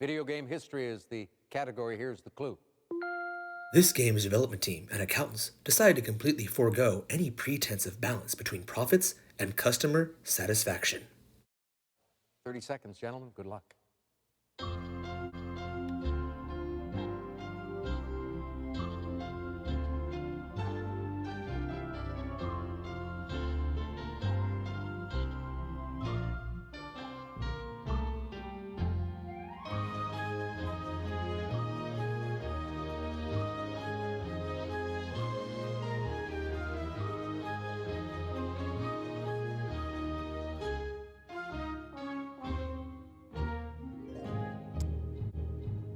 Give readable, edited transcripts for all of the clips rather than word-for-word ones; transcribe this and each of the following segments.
Video game history is the category. Here's the clue. This game's development team and accountants decided to completely forego any pretense of balance between profits and customer satisfaction. 30 seconds, gentlemen. Good luck.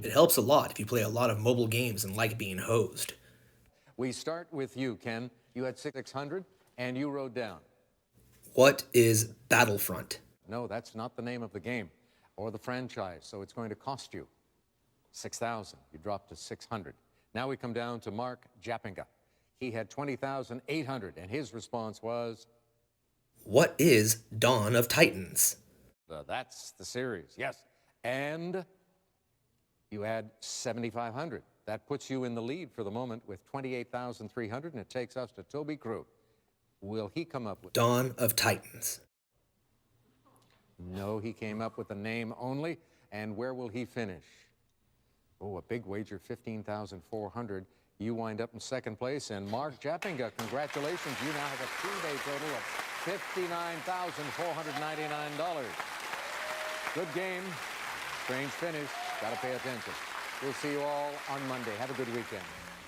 It helps a lot if you play a lot of mobile games and like being hosed. We start with you, Ken. You had 600, and you wrote down. What is Battlefront? No, that's not the name of the game or the franchise, so it's going to cost you 6,000. You dropped to 600. Now we come down to Mark Jappinga. He had 20,800, and his response was? What is Dawn of Titans? That's the series, yes. And you had 7,500. That puts you in the lead for the moment with 28,300, and it takes us to Toby Crew. Will he come up with? Dawn of Titans. No, he came up with a name only. And where will he finish? Oh, a big wager, 15,400. You wind up in second place. And Mark Jappinga, congratulations. You now have a three-day total of $59,499. Good game. Strange finish. Got to pay attention. We'll see you all on Monday. Have a good weekend.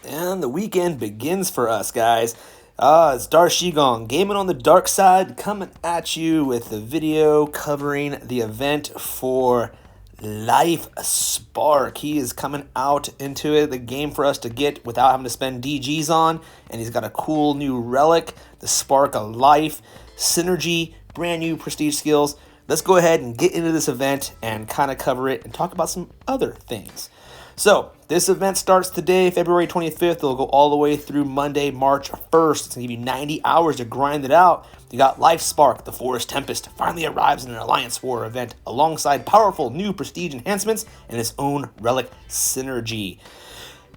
And the weekend begins for us, guys. It's Dar Shigong, Gaming on the Dark Side, coming at you with a video covering the event for Lifespark. He is coming out into it, the game for us to get without having to spend DGs on, and he's got a cool new relic, the Spark of Life, Synergy, brand new prestige skills. Let's go ahead and get into this event and kind of cover it and talk about some other things. So, this event starts today, February 25th. It'll go all the way through Monday, March 1st. It's going to give you 90 hours to grind it out. You got Lifespark, the Forest Tempest, finally arrives in an Alliance War event alongside powerful new prestige enhancements and its own relic synergy.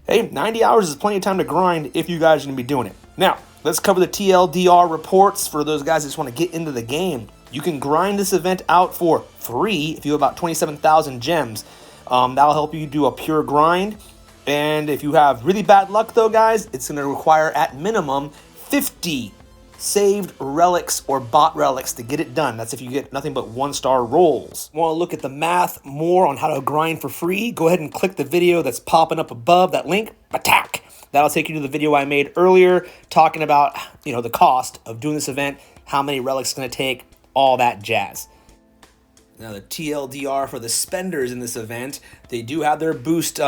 Hey, 90 hours is plenty of time to grind if you guys are going to be doing it. Now, let's cover the TLDR reports for those guys that just want to get into the game. You can grind this event out for free if you have about 27,000 gems. That'll help you do a pure grind. And if you have really bad luck, though, guys, it's going to require at minimum 50 saved relics or bot relics to get it done. That's if you get nothing but 1-star rolls. Want to look at the math more on how to grind for free? Go ahead and click the video that's popping up above that link. Attack! That'll take you to the video I made earlier talking about, the cost of doing this event, how many relics it's going to take, all that jazz. Now, the TLDR for the spenders in this event, they do have their boost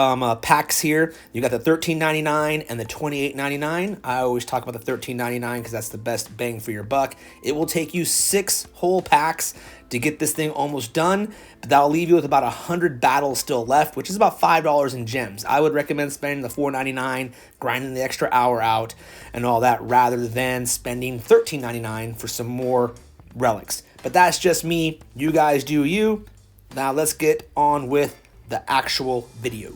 packs here. You got the $13.99 and the $28.99. I always talk about the $13.99 because that's the best bang for your buck. It will take you 6 whole packs to get this thing almost done, but that'll leave you with about 100 battles still left, which is about $5 in gems. I would recommend spending the $4.99, grinding the extra hour out, and all that, rather than spending $13.99 for some more relics. But that's just me. You guys do you. Now let's get on with the actual video.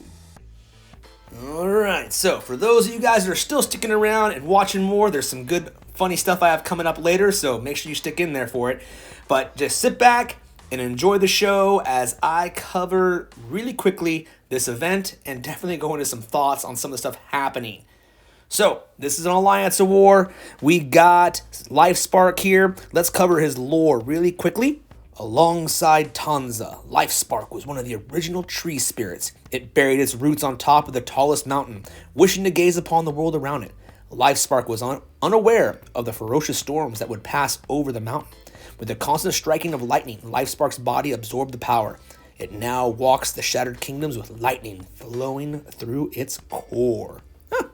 Alright, so for those of you guys that are still sticking around and watching more, there's some good funny stuff I have coming up later, so make sure you stick in there for it. But just sit back and enjoy the show as I cover really quickly this event and definitely go into some thoughts on some of the stuff happening. So, this is an Alliance War. We got Lifespark here. Let's cover his lore really quickly. Alongside Tanza, Lifespark was one of the original tree spirits. It buried its roots on top of the tallest mountain, wishing to gaze upon the world around it. Lifespark was unaware of the ferocious storms that would pass over the mountain. With the constant striking of lightning, Lifespark's body absorbed the power. It now walks the shattered kingdoms with lightning flowing through its core.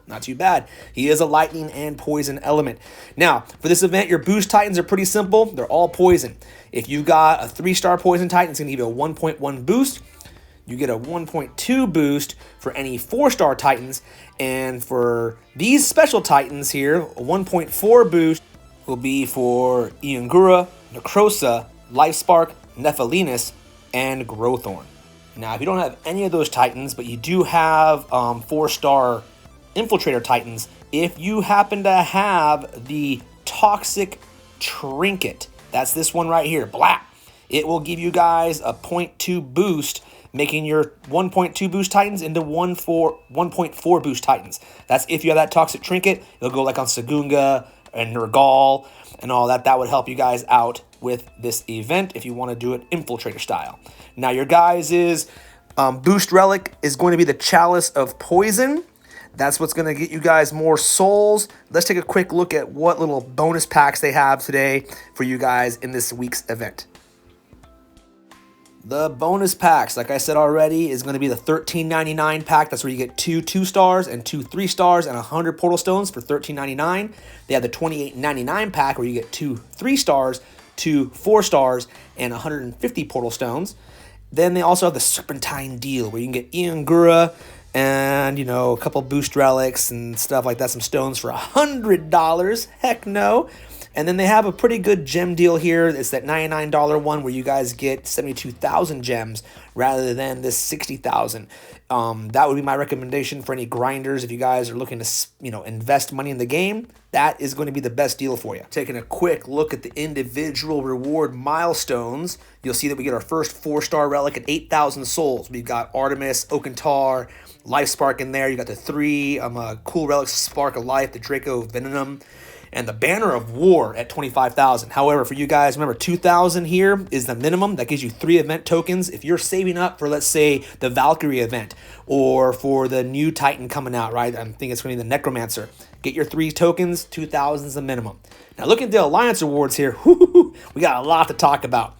Not too bad. He is a lightning and poison element. Now, for this event, your boost titans are pretty simple. They're all poison. If you got a 3-star poison titan, it's going to give you a 1.1 boost. You get a 1.2 boost for any 4-star titans. And for these special titans here, a 1.4 boost will be for Inaugural, Necrosa, Lifespark, Nephilinus, and Growthorn. Now, if you don't have any of those Titans, but you do have 4-star Infiltrator Titans, if you happen to have the Toxic Trinket, that's this one right here, blah, it will give you guys a 0.2 boost, making your 1.2 boost Titans into 1.4 boost Titans. That's if you have that Toxic Trinket. It'll go like on Sagunga and Nergal and all that. That would help you guys out with this event if you want to do it Infiltrator style. Now, your guys' boost relic is going to be the Chalice of Poison. That's what's going to get you guys more souls. Let's take a quick look at what little bonus packs they have today for you guys in this week's event. The bonus packs, like I said already, is going to be the $13.99 pack. That's where you get 2 2-stars and 2 3-stars and 100 portal stones for $13.99. They have the $28.99 pack where you get 2 3-stars, 2 4-stars, and 150 portal stones. Then they also have the Serpentine deal where you can get inaugural and, a couple boost relics and stuff like that, some stones for $100. Heck no. And then they have a pretty good gem deal here. It's that $99 one where you guys get 72,000 gems rather than this 60,000. That would be my recommendation for any grinders. If you guys are looking to, invest money in the game, that is going to be the best deal for you. Taking a quick look at the individual reward milestones, you'll see that we get our first 4-star relic at 8,000 souls. We've got Artemis, Oakentar, Lifespark in there. You got the 3 cool relics, Spark of Life, the Draco Venom, and the Banner of War at 25,000. However, for you guys, remember 2,000 here is the minimum. That gives you 3 event tokens. If you're saving up for, let's say, the Valkyrie event or for the new Titan coming out, right? I think it's going to be the Necromancer. Get your 3 tokens. 2,000 is the minimum. Now, look at the Alliance Awards here. We got a lot to talk about.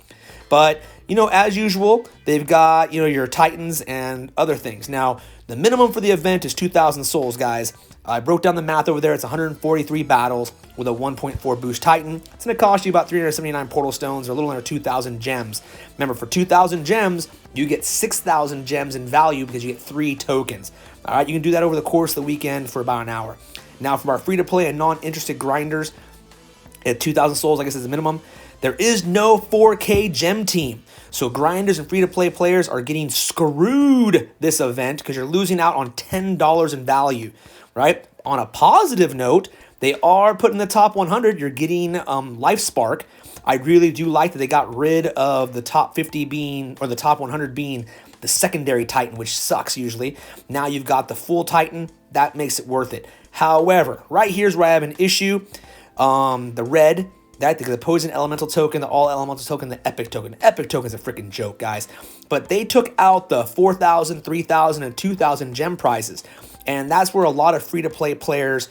But, as usual, they've got, your Titans and other things. Now, the minimum for the event is 2,000 souls, guys. I broke down the math over there. It's 143 battles with a 1.4 boost Titan. It's going to cost you about 379 portal stones or a little under 2,000 gems. Remember, for 2,000 gems, you get 6,000 gems in value because you get 3 tokens. All right, you can do that over the course of the weekend for about an hour. Now, from our free-to-play and non-interested grinders, at 2,000 souls, I guess is the minimum, there is no 4K gem team. So grinders and free-to-play players are getting screwed this event because you're losing out on $10 in value, right? On a positive note, they are putting the top 100. You're getting Lifespark. I really do like that they got rid of the top 50 being, or the top 100 being the secondary Titan, which sucks usually. Now you've got the full Titan. That makes it worth it. However, right here's where I have an issue. The red, the Poison Elemental token, the All Elemental token, the Epic token. The Epic token is a freaking joke, guys. But they took out the 4,000, 3,000, and 2,000 gem prizes. And that's where a lot of free-to-play players,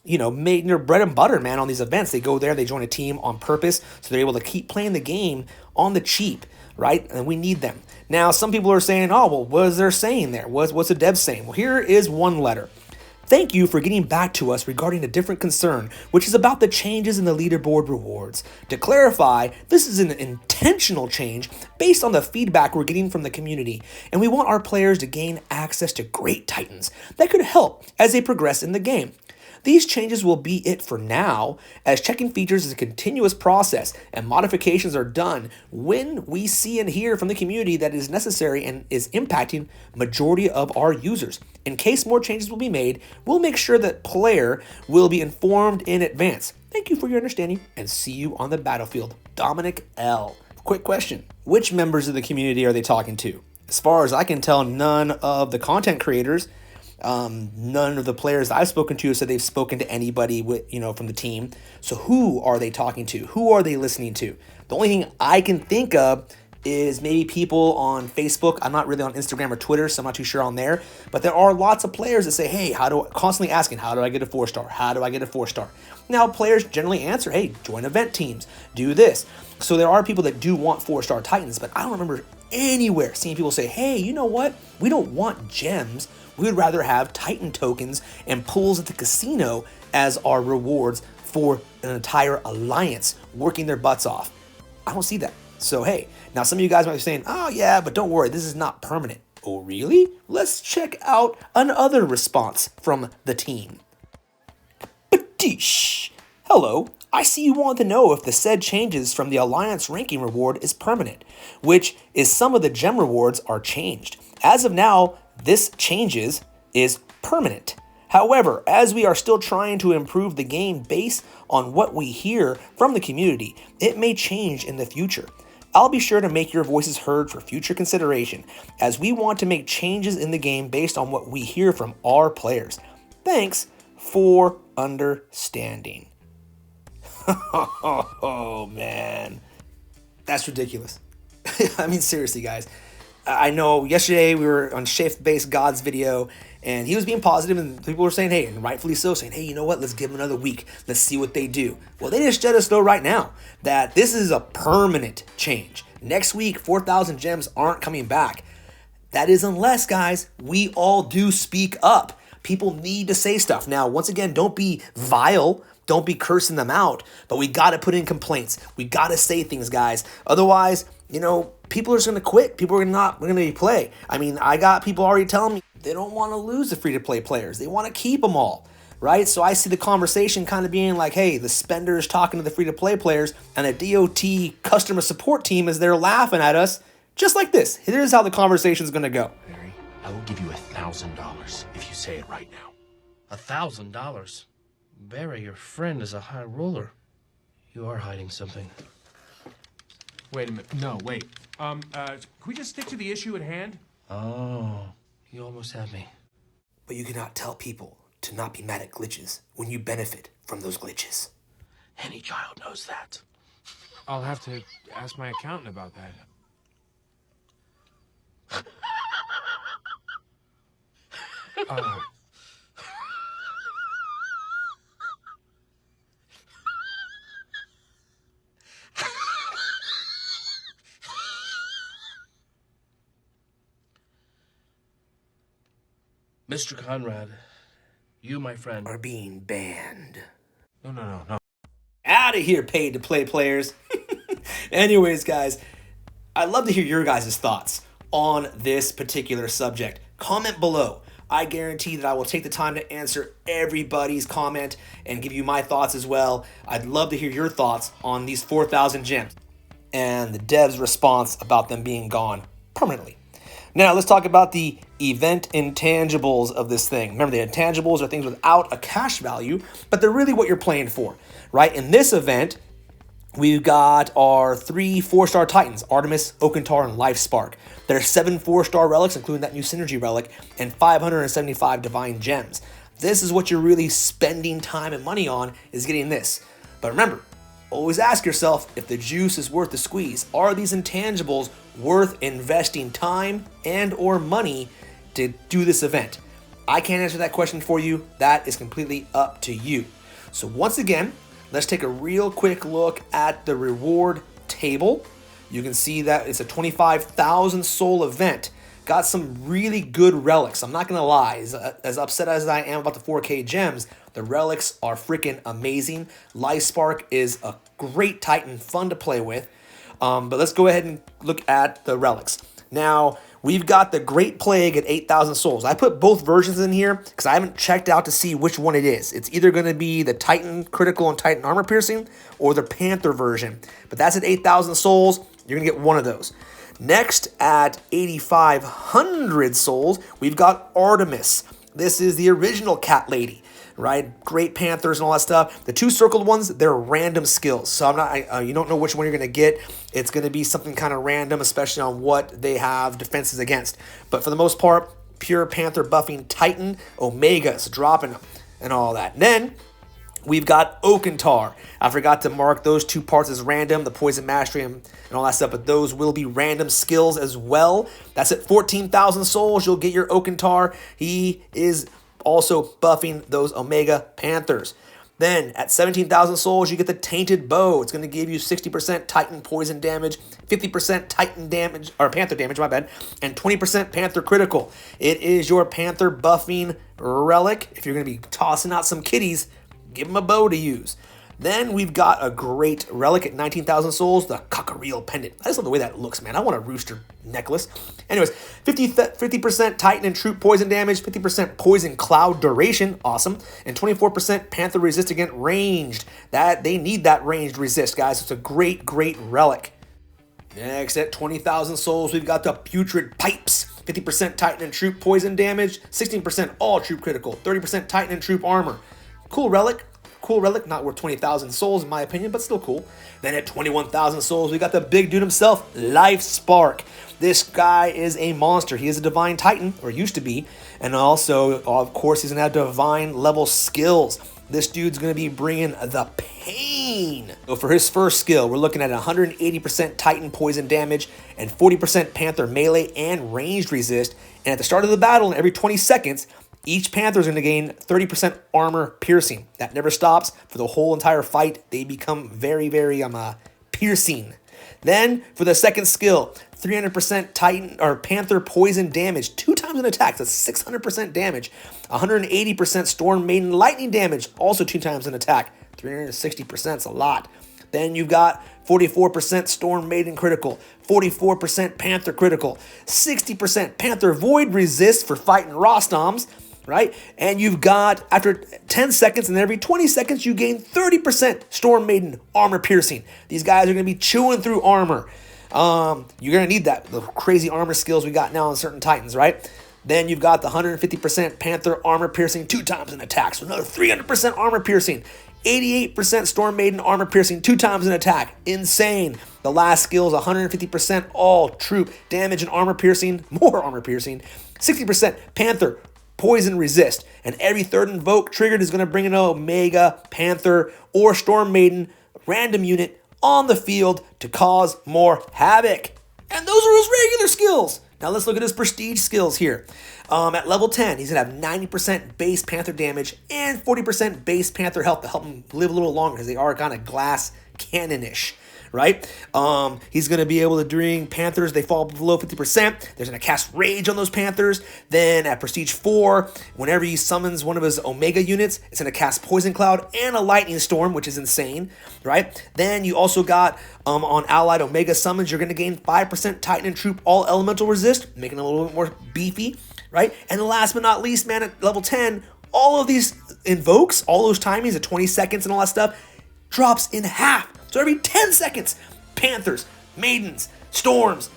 made their bread and butter, man, on these events. They go there, they join a team on purpose, so they're able to keep playing the game on the cheap, right? And we need them. Now, some people are saying, oh, well, what is there saying there? What's the dev saying? Well, here is one letter. Thank you for getting back to us regarding a different concern, which is about the changes in the leaderboard rewards. To clarify, this is an intentional change based on the feedback we're getting from the community, and we want our players to gain access to great Titans that could help as they progress in the game. These changes will be it for now, as checking features is a continuous process and modifications are done when we see and hear from the community that is necessary and is impacting majority of our users. In case more changes will be made, we'll make sure that player will be informed in advance. Thank you for your understanding and see you on the battlefield. Dominic L. Quick question. Which members of the community are they talking to? As far as I can tell, none of the content creators, none of the players I've spoken to said they've spoken to anybody from the team. So who are they talking to? Who are they listening to? The only thing I can think of is maybe people on Facebook. I'm not really on Instagram or Twitter, so I'm not too sure on there. But there are lots of players that say, hey, constantly asking, how do I get a 4-star? How do I get a 4-star? Now, players generally answer, hey, join event teams, do this. So there are people that do want 4-star Titans, but I don't remember anywhere seeing people say, hey, you know what? We don't want gems. We would rather have Titan tokens and pulls at the casino as our rewards for an entire alliance working their butts off. I don't see that. So, hey, now some of you guys might be saying, oh, yeah, but don't worry, this is not permanent. Oh, really? Let's check out another response from the team. Patish. Hello, I see you want to know if the said changes from the Alliance ranking reward is permanent, which is some of the gem rewards are changed. As of now, this changes is permanent. However, as we are still trying to improve the game based on what we hear from the community, it may change in the future. I'll be sure to make your voices heard for future consideration, as we want to make changes in the game based on what we hear from our players. Thanks for understanding. Oh, man. That's ridiculous. I mean, seriously, guys. I know yesterday we were on Shift-Based God's video, and he was being positive, and people were saying, hey, and rightfully so, saying, hey, you know what? Let's give them another week. Let's see what they do. Well, they just let us know right now that this is a permanent change. Next week, 4,000 gems aren't coming back. That is unless, guys, we all do speak up. People need to say stuff. Now, once again, don't be vile. Don't be cursing them out. But we got to put in complaints. We got to say things, guys. Otherwise, people are just going to quit. People are not going to play. I mean, I got people already telling me they don't want to lose the free-to-play players. They want to keep them all, right? So I see the conversation kind of being like, hey, the spenders talking to the free-to-play players, and a DOT customer support team is there laughing at us, just like this. Here's how the conversation is going to go. Barry, I will give you $1,000 if you say it right now. $1,000? Barry, your friend is a high roller. You are hiding something. Wait a minute. No, wait. Can we just stick to the issue at hand? Oh, you almost had me. But you cannot tell people to not be mad at glitches when you benefit from those glitches. Any child knows that. I'll have to ask my accountant about that. Mr. Conrad, you, my friend, Are being banned. No. Out of here, paid to play players. Anyways, guys, I'd love to hear your guys' thoughts on this particular subject. Comment below. I guarantee that I will take the time to answer everybody's comment and give you my thoughts as well. I'd love to hear your thoughts on these 4,000 gems and the devs' response about them being gone permanently. Now, let's talk about the event intangibles of this thing. Remember, the intangibles are things without a cash value, but they're really what you're playing for, right? In this event, we've got our 3 4-star Titans, Artemis, Okantar, and Lifespark. There are 7 4-star relics, including that new Synergy relic, and 575 Divine Gems. This is what you're really spending time and money on, is getting this. But remember, always ask yourself if the juice is worth the squeeze. Are these intangibles worth investing time and or money to do this event? I can't answer that question for you. That is completely up to you. So once again, let's take a real quick look at the reward table. You can see that it's a 25,000 soul event. Got some really good relics. I'm not going to lie. As upset as I am about the 4K gems, the relics are freaking amazing. Lifespark is a great Titan, fun to play with. But let's go ahead and look at the relics. Now, we've got the Great Plague at 8,000 souls. I put both versions in here because I haven't checked out to see which one it is. It's either going to be the Titan Critical and Titan Armor Piercing or the Panther version. But that's at 8,000 souls. You're going to get one of those. Next, at 8,500 souls, we've got Artemis. This is the original Cat Lady, right? Great Panthers and all that stuff. The 2 circled ones, they're random skills. So you don't know which one you're going to get. It's going to be something kind of random, especially on what they have defenses against. But for the most part, pure Panther buffing Titan, Omegas, dropping them, and all that. And then we've got Okantar. I forgot to mark those 2 parts as random, the Poison Mastery and all that stuff, but those will be random skills as well. That's at 14,000 souls. You'll get your Okantar. He is also buffing those Omega Panthers. Then at 17,000 souls, you get the Tainted Bow. It's going to give you 60% Titan poison damage, 50% Titan damage, or Panther damage, my bad, and 20% Panther critical. It is your Panther buffing relic. If you're going to be tossing out some kitties, give them a bow to use. Then we've got a great relic at 19,000 souls, the cockatiel pendant. I just love the way that looks, man. I want a rooster necklace. Anyways, 50% Titan and Troop poison damage, 50% poison cloud duration, awesome, and 24% Panther resist against ranged. They need that ranged resist, guys. It's a great, great relic. Next, at 20,000 souls, we've got the Putrid Pipes. 50% Titan and Troop poison damage, 16% all troop critical, 30% Titan and Troop armor. Cool relic. Cool relic, not worth 20,000 souls in my opinion, but still cool. Then at 21,000 souls, we got the big dude himself, Lifespark. This guy is a monster. He is a divine titan, or used to be, and also, of course, he's gonna have divine level skills. This dude's gonna be bringing the pain. So for his first skill, we're looking at 180% Titan poison damage and 40% Panther melee and ranged resist. And at the start of the battle, and every 20 seconds, each Panther is going to gain 30% armor piercing. That never stops for the whole entire fight. They become very, very piercing. Then for the second skill, 300% Titan or Panther poison damage, 2 times an attack. That's 600% damage. 180% Storm Maiden lightning damage, also 2 times an attack. 360% is a lot. Then you've got 44% Storm Maiden critical, 44% Panther critical, 60% Panther void resist for fighting Rostoms. Right? And you've got, after 10 seconds and every 20 seconds, you gain 30% Storm Maiden armor piercing. These guys are going to be chewing through armor. You're going to need that, the crazy armor skills we got now on certain Titans, right? Then you've got the 150% Panther armor piercing 2 times an attack. So another 300% armor piercing. 88% Storm Maiden armor piercing 2 times an attack. Insane. The last skill is 150% all troop damage and armor piercing. More armor piercing. 60% Panther poison resist, and every third invoke triggered is going to bring an Omega, Panther, or Storm Maiden random unit on the field to cause more havoc. And those are his regular skills. Now let's look at his prestige skills here. At level 10, he's going to have 90% base Panther damage and 40% base Panther health to help him live a little longer because they are kind of glass cannon-ish. Right? He's going to be able to, during Panthers, they fall below 50%. There's going to cast Rage on those Panthers. Then at Prestige 4, whenever he summons one of his Omega units, it's going to cast Poison Cloud and a Lightning Storm, which is insane. Right? Then you also got, on Allied Omega summons, you're going to gain 5% Titan and Troop all elemental resist, making it a little bit more beefy. Right? And last but not least, man, at level 10, all of these invokes, all those timings at 20 seconds and all that stuff, drops in half. So every 10 seconds, Panthers, Maidens, Storms,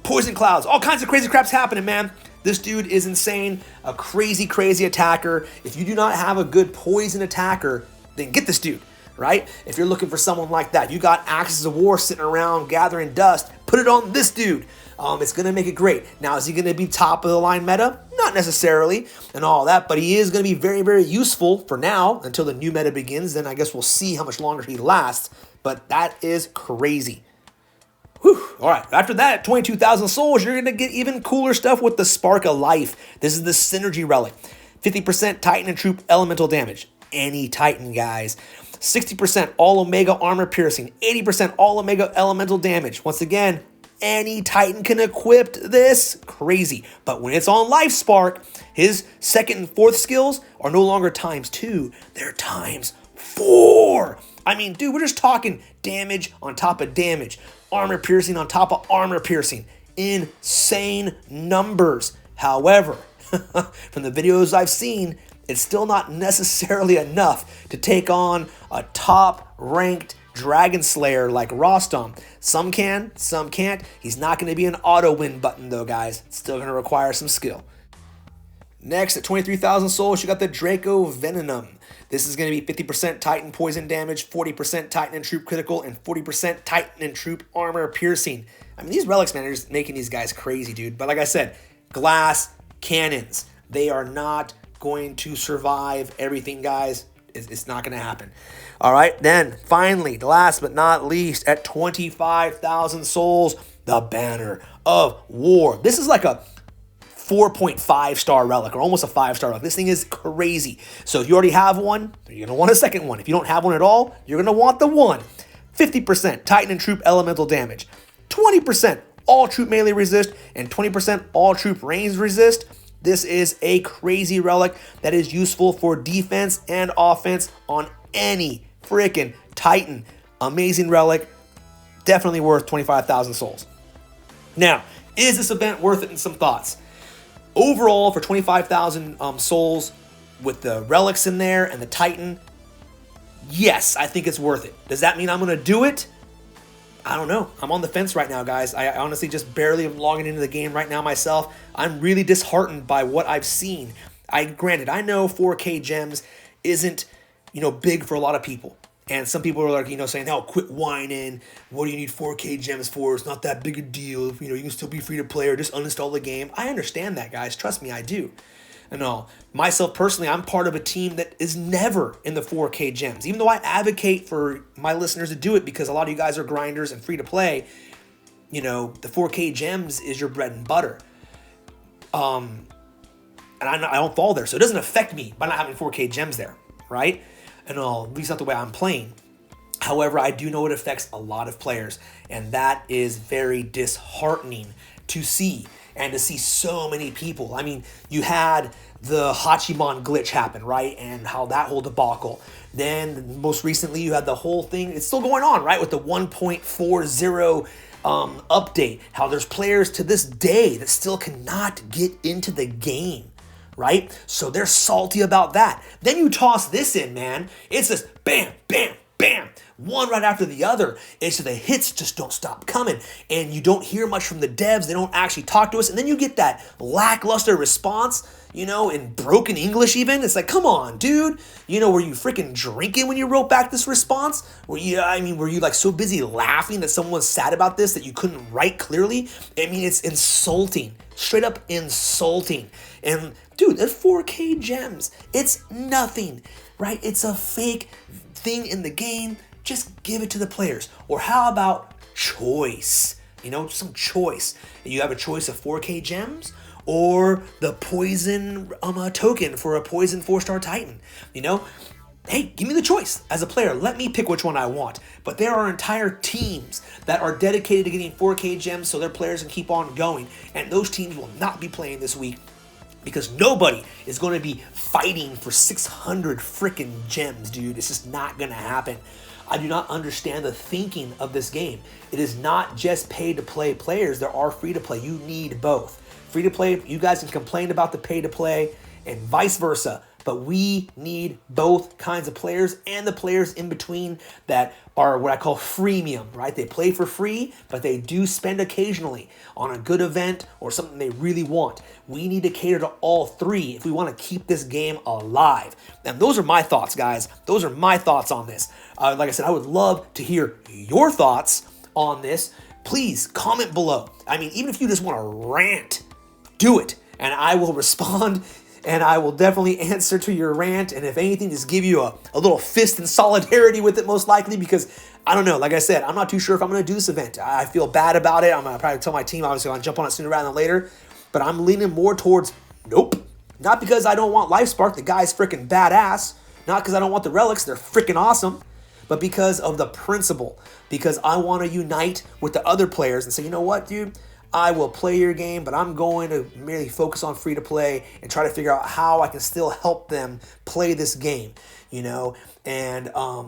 Poison Clouds, all kinds of crazy crap's happening, man. This dude is insane, a crazy, crazy attacker. If you do not have a good poison attacker, then get this dude, right? If you're looking for someone like that, you got Axes of War sitting around gathering dust, put it on this dude. It's going to make it great. Now, is he going to be top of the line meta? Not necessarily and all that, but he is going to be very, very useful for now until the new meta begins. Then I guess we'll see how much longer he lasts, but that is crazy. Whew. All right, after that, at 22,000 souls, you're going to get even cooler stuff with the Spark of Life. This is the Synergy Relic. 50% Titan and Troop elemental damage. Any Titan, guys. 60% all Omega armor piercing. 80% all Omega elemental damage. Once again, any Titan can equip this. Crazy. But when it's on Lifespark, his second and fourth skills are no longer ×2. They're ×4. I mean, dude, we're just talking damage on top of damage. Armor piercing on top of armor piercing. Insane numbers. However, from the videos I've seen, it's still not necessarily enough to take on a top-ranked Dragon Slayer like Rostom. Some can, some can't. He's not going to be an auto win button though, guys. It's still going to require some skill. Next, at 23,000 souls, you got the Draco Venom. This is going to be 50% Titan poison damage, 40% Titan and Troop critical, and 40% Titan and Troop armor piercing. I mean, these relics, man, are just making these guys crazy, dude. But like I said, glass cannons. They are not going to survive everything, guys. It's not going to happen. All right, then finally, last but not least, at 25,000 souls, the Banner of War. This is like a 4.5 star relic, or almost a 5-star relic. This thing is crazy. So if you already have one, you're going to want a second one. If you don't have one at all, you're going to want the one. 50% Titan and Troop elemental damage, 20% all troop melee resist, and 20% all troop range resist. This is a crazy relic that is useful for defense and offense on any freaking Titan. Amazing relic. Definitely worth 25,000 souls. Now, is this event worth it? And some thoughts. Overall, for 25,000 souls with the relics in there and the Titan, yes, I think it's worth it. Does that mean I'm going to do it? I don't know. I'm on the fence right now, guys. I honestly just barely am logging into the game right now myself. I'm really disheartened by what I've seen. Granted, I know 4K gems isn't, big for a lot of people. And some people are like, saying, "Oh, quit whining. What do you need 4K gems for? It's not that big a deal. You can still be free to play or just uninstall the game." I understand that, guys. Trust me, I do. And all. Myself personally, I'm part of a team that is never in the 4K gems. Even though I advocate for my listeners to do it because a lot of you guys are grinders and free to play, the 4K gems is your bread and butter. And I don't fall there, so it doesn't affect me by not having 4K gems there, right? And all, at least not the way I'm playing. However, I do know it affects a lot of players, and that is very disheartening to see. And to see so many people. I mean, you had the Hachiman glitch happen, right? And how that whole debacle. Then, most recently, you had the whole thing. It's still going on, right? With the 1.40 update. How there's players to this day that still cannot get into the game, right? So they're salty about that. Then you toss this in, man. It's just bam, bam, bam. One right after the other. It's the hits just don't stop coming. And you don't hear much from the devs. They don't actually talk to us. And then you get that lackluster response, in broken English even. It's like, come on, dude. Were you freaking drinking when you wrote back this response? Were you like so busy laughing that someone was sad about this that you couldn't write clearly? I mean, it's insulting. Straight up insulting. And dude, that's 4K gems. It's nothing, right? It's a fake thing in the game. Just give it to the players. Or how about choice? Some choice. You have a choice of 4K gems or the poison token for a poison 4-star Titan. Hey, give me the choice as a player. Let me pick which one I want. But there are entire teams that are dedicated to getting 4K gems so their players can keep on going. And those teams will not be playing this week because nobody is going to be fighting for 600 freaking gems, dude. It's just not going to happen. I do not understand the thinking of this game. It is not just pay-to-play players. There are free-to-play. You need both. Free-to-play, you guys can complain about the pay-to-play and vice versa. But we need both kinds of players and the players in between that are what I call freemium, right? They play for free, but they do spend occasionally on a good event or something they really want. We need to cater to all three if we want to keep this game alive. And those are my thoughts, guys. Those are my thoughts on this. Like I said, I would love to hear your thoughts on this. Please comment below. I mean, even if you just want to rant, do it. And I will respond. And I will definitely answer to your rant. And if anything, just give you a little fist in solidarity with it, most likely. Because, I don't know, like I said, I'm not too sure if I'm going to do this event. I feel bad about it. I'm going to probably tell my team, obviously, I'm going to jump on it sooner rather than later. But I'm leaning more towards, nope. Not because I don't want Lifespark. The guy's freaking badass. Not because I don't want the relics. They're freaking awesome. But because of the principle. Because I want to unite with the other players and say, you know what, dude? I will play your game, but I'm going to merely focus on free-to-play and try to figure out how I can still help them play this game, And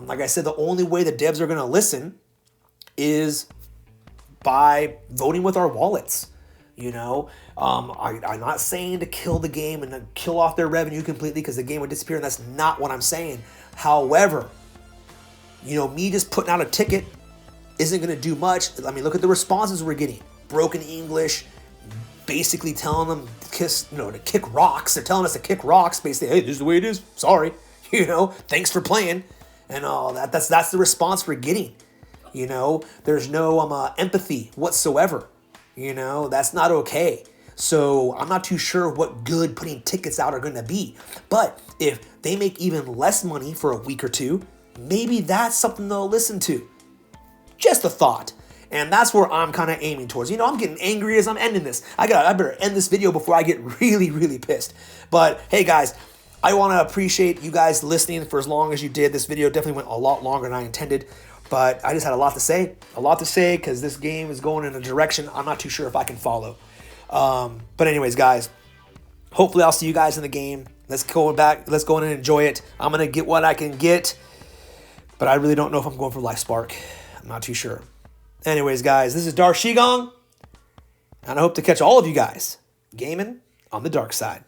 like I said, the only way the devs are going to listen is by voting with our wallets, I'm not saying to kill the game and then kill off their revenue completely because the game would disappear, and that's not what I'm saying. However, me just putting out a ticket isn't going to do much. I mean, look at the responses we're getting. Broken English, basically telling them to kick rocks. They're telling us to kick rocks, basically. Hey, this is the way it is. Sorry, thanks for playing, and all that. That's the response we're getting. There's no empathy whatsoever. That's not okay. So I'm not too sure what good putting tickets out are going to be. But if they make even less money for a week or two, maybe that's something they'll listen to. Just a thought. And that's where I'm kind of aiming towards. I'm getting angry as I'm ending this. I better end this video before I get really, really pissed. But hey, guys, I want to appreciate you guys listening for as long as you did. This video definitely went a lot longer than I intended. But I just had a lot to say. Because this game is going in a direction I'm not too sure if I can follow. But anyways, guys, hopefully I'll see you guys in the game. Let's go in and enjoy it. I'm going to get what I can get. But I really don't know if I'm going for Lifespark. I'm not too sure. Anyways, guys, this is Dar Shigong, and I hope to catch all of you guys gaming on the dark side.